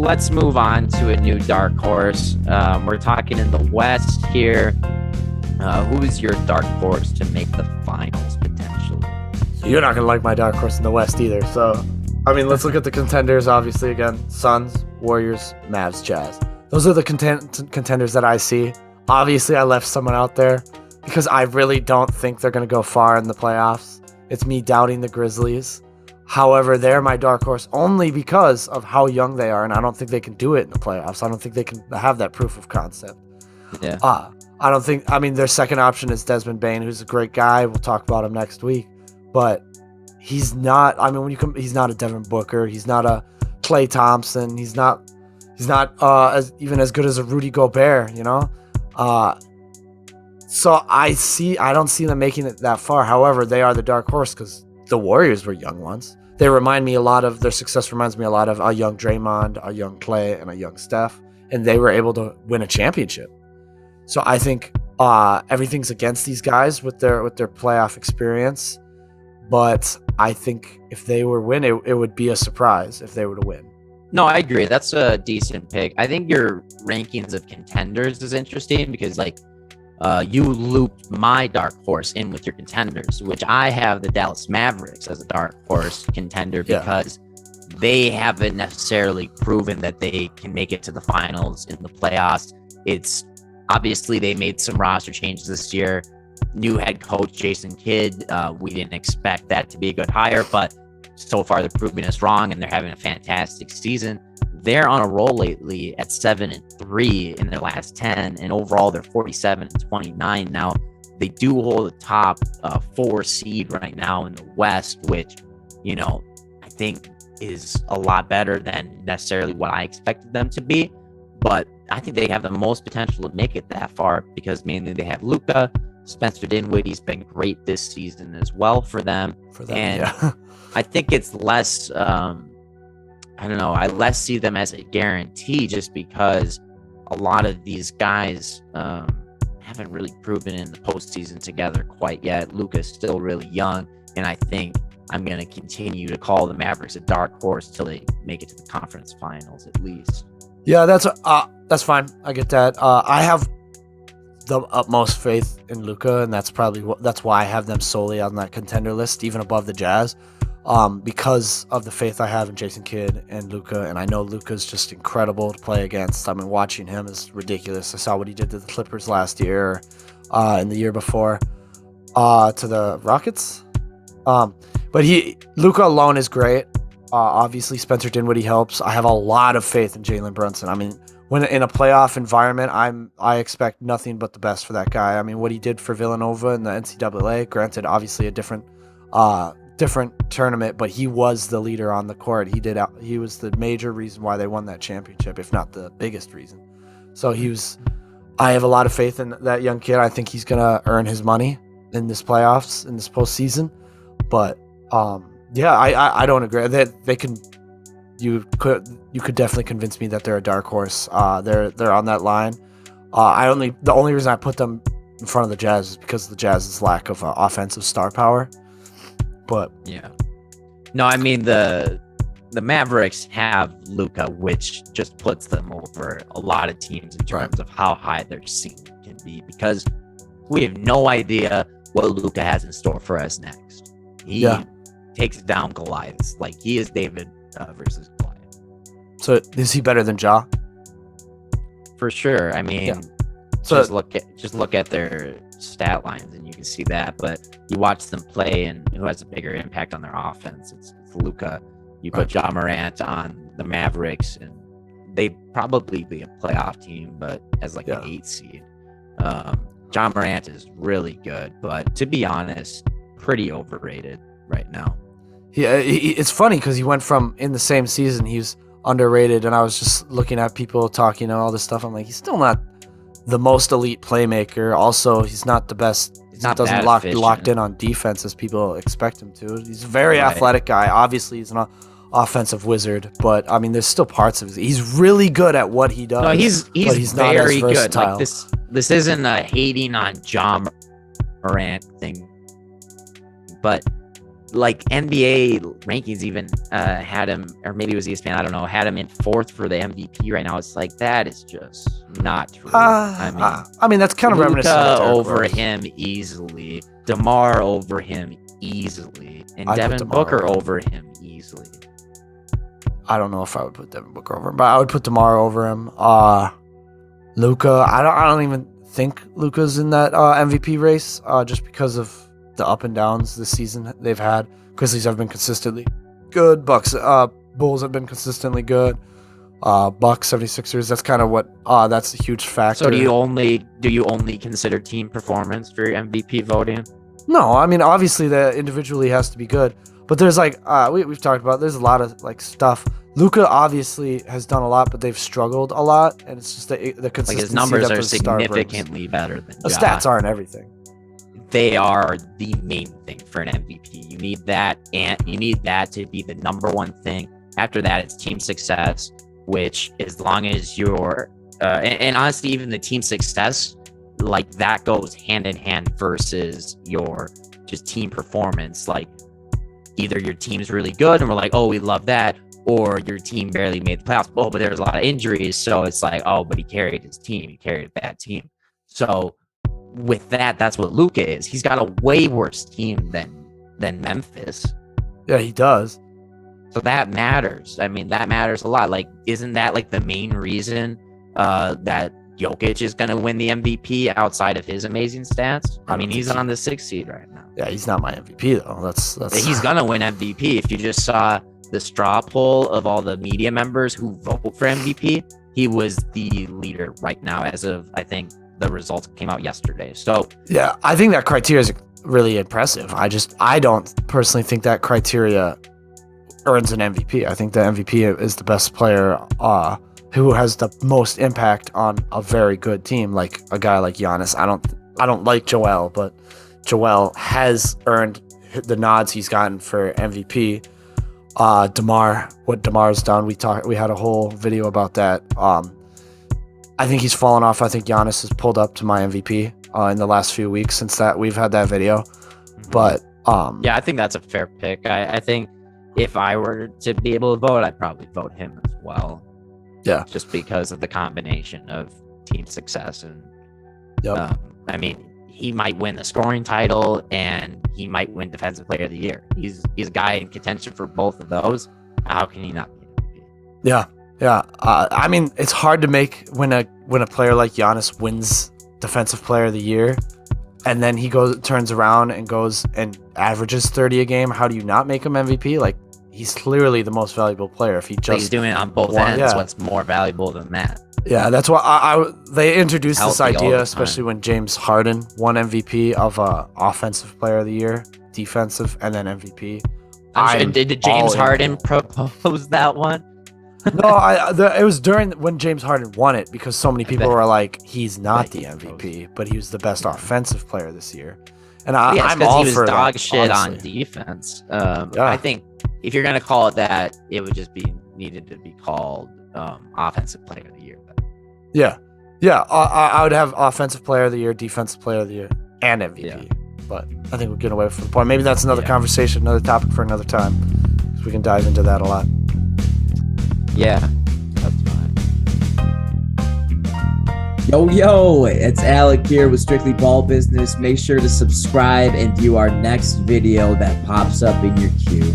let's move on to a new dark horse. We're talking in the West here. Who is your dark horse to make the finals potentially? You're not going to like my dark horse in the West either. So, let's look at the contenders, obviously, again. Suns, Warriors, Mavs, Jazz. Those are the contenders that I see. Obviously, I left someone out there because I really don't think they're going to go far in the playoffs. It's me doubting the Grizzlies. However, they're my dark horse only because of how young they are, and I don't think they can do it in the playoffs. I don't think they can have that proof of concept. Yeah. I don't think, their second option is Desmond Bane, who's a great guy. We'll talk about him next week. But he's not, he's not a Devin Booker. He's not a Klay Thompson. He's not as good as a Rudy Gobert, So I don't see them making it that far. However, they are the dark horse because the Warriors were young once. Their success reminds me a lot of a young Draymond, a young Klay, and a young Steph, and they were able to win a championship. So I think everything's against these guys with their playoff experience, but I think if they were win, it would be a surprise if they were to win. No, I agree. That's a decent pick. I think your rankings of contenders is interesting because you looped my dark horse in with your contenders, which I have the Dallas Mavericks as a dark horse contender because they haven't necessarily proven that they can make it to the finals in the playoffs. It's obviously they made some roster changes this year. New head coach Jason Kidd. We didn't expect that to be a good hire, but so far they're proving us wrong, and they're having a fantastic season. They're on a roll lately at 7-3 in their last 10, and overall they're 47-29 now. They do hold the top 4 seed right now in the West, which I think is a lot better than necessarily what I expected them to be. But I think they have the most potential to make it that far because mainly they have Luka, Spencer Dinwiddie's been great this season as well for them. I think it's less. I less see them as a guarantee just because a lot of these guys haven't really proven in the postseason together quite yet. Luka's still really young, and I think I'm going to continue to call the Mavericks a dark horse till they make it to the conference finals at least. Yeah, that's fine. I get that. I have the utmost faith in Luka, and that's why I have them solely on that contender list, even above the Jazz. Because of the faith I have in Jason Kidd and Luka, and I know Luka's just incredible to play against. Watching him is ridiculous. I saw what he did to the Clippers last year, and the year before, to the Rockets. But Luka alone is great. Obviously, Spencer Dinwiddie helps. I have a lot of faith in Jalen Brunson. When in a playoff environment, I expect nothing but the best for that guy. What he did for Villanova in the NCAA, granted, obviously a different tournament, but he was the leader on the court. He was the major reason why they won that championship, if not the biggest reason. So I have a lot of faith in that young kid. I think he's gonna earn his money in this playoffs, in this postseason. But I don't agree that they can. You could definitely convince me that they're a dark horse. They're on that line. The only reason I put them in front of the Jazz is because of the Jazz's lack of offensive star power. But yeah, no, the Mavericks have Luka, which just puts them over a lot of teams in terms of how high their ceiling can be, because we have no idea what Luka has in store for us next. He takes down Goliaths like he is David versus Goliath. So is he better than Ja? For sure. Just look at their stat lines and you can see that. But you watch them play, and who has a bigger impact on their offense? It's Luka. You put Ja Morant on the Mavericks, and they'd probably be a playoff team, but as an 8 seed. Ja Morant is really good, but to be honest, pretty overrated right now. Yeah, it's funny because he went from, in the same season, he was underrated, and I was just looking at people talking all this stuff. I'm like, he's still not the most elite playmaker. Also, he's not the best. He doesn't locked in on defense as people expect him to. He's a very athletic guy. Obviously, he's an offensive wizard, but there's still parts of it. He's really good at what he does. No, he's not very as versatile. good. This isn't a hating on Ja Morant thing, but like NBA rankings even had him, or maybe it was ESPN, I don't know, had him in 4th for the MVP right now. It's like, that is just not true. I mean, that's kind of reminiscent Luka of Derrick over Rose. him easily, DeMar over him easily, and I'd put Devin DeMar Booker over. over him easily. I don't know if I would put Devin Booker over him, but I would put DeMar over him. Luka, I don't even think Luka's in that MVP race, just because of the up and downs this season they've had. Grizzlies have been consistently good. Bulls have been consistently good. Bucks, 76ers, that's kind of what that's a huge factor. So do you only consider team performance for your MVP voting? No, I mean, obviously that individually has to be good, but there's like we've talked about, there's a lot of like stuff. Luka obviously has done a lot, but they've struggled a lot, and it's just the consistency. Like, his numbers that are the star brings. significantly better than The Ja. stats aren't everything. They are the main thing for an MVP. You need that, and you need that to be the number one thing. After that, it's team success, which, as long as you're, and honestly, even the team success, like, that goes hand in hand versus your just team performance. Like, either your team's really good and we're like, oh, we love that, or your team barely made the playoffs. Oh, but there's a lot of injuries, so it's like, oh, but he carried his team. He carried a bad team. So with that, that's what Luka is. He's got a way worse team than Memphis. Yeah, he does. So that matters. I mean, that matters a lot. Like, isn't that like the main reason that Jokic is going to win the MVP outside of his amazing stats? I mean, he's on the 6th seed right now. Yeah, he's not my MVP though. That's He's going to win MVP. If you just saw the straw poll of all the media members who vote for MVP, he was the leader right now as of, I think, the results came out yesterday. So yeah, I think that criteria is really impressive. I don't personally think that criteria earns an MVP. I think the MVP is the best player who has the most impact on a very good team, like a guy like Giannis. I don't like Joel, but Joel has earned the nods he's gotten for MVP. DeMar, what DeMar's done, we had a whole video about that. I think he's fallen off. I think Giannis has pulled up to my MVP in the last few weeks since that we've had that video. But yeah, I think that's a fair pick. I think if I were to be able to vote, I'd probably vote him as well. Yeah, just because of the combination of team success and I mean, he might win the scoring title and he might win Defensive Player of the Year. He's a guy in contention for both of those. How can he not be MVP? Yeah. Yeah, I mean, it's hard to make when a player like Giannis wins Defensive Player of the Year, and then he turns around and goes and averages 30 a game. How do you not make him MVP? Like, he's clearly the most valuable player. If he just he's doing it on both ends, yeah. What's more valuable than that? Yeah, that's why they introduced this Healthy all idea, the especially time. when James Harden won MVP of Offensive Player of the Year, defensive, and then MVP. Did James Harden propose that one? No, it was during when James Harden won it, because so many people were like, he's not the MVP, but he was the best offensive player this year. And I'm all he was for dog that, shit honestly. on defense. I think if you're gonna call it that, it would just be needed to be called Offensive Player of the Year. Yeah. I would have Offensive Player of the Year, Defensive Player of the Year, and MVP. Yeah. But I think we're getting away from the point. Maybe that's another conversation, another topic for another time, because we can dive into that a lot. Yeah, that's fine. Yo, it's Alec here with Strictly Ball Business. Make sure to subscribe and view our next video that pops up in your queue.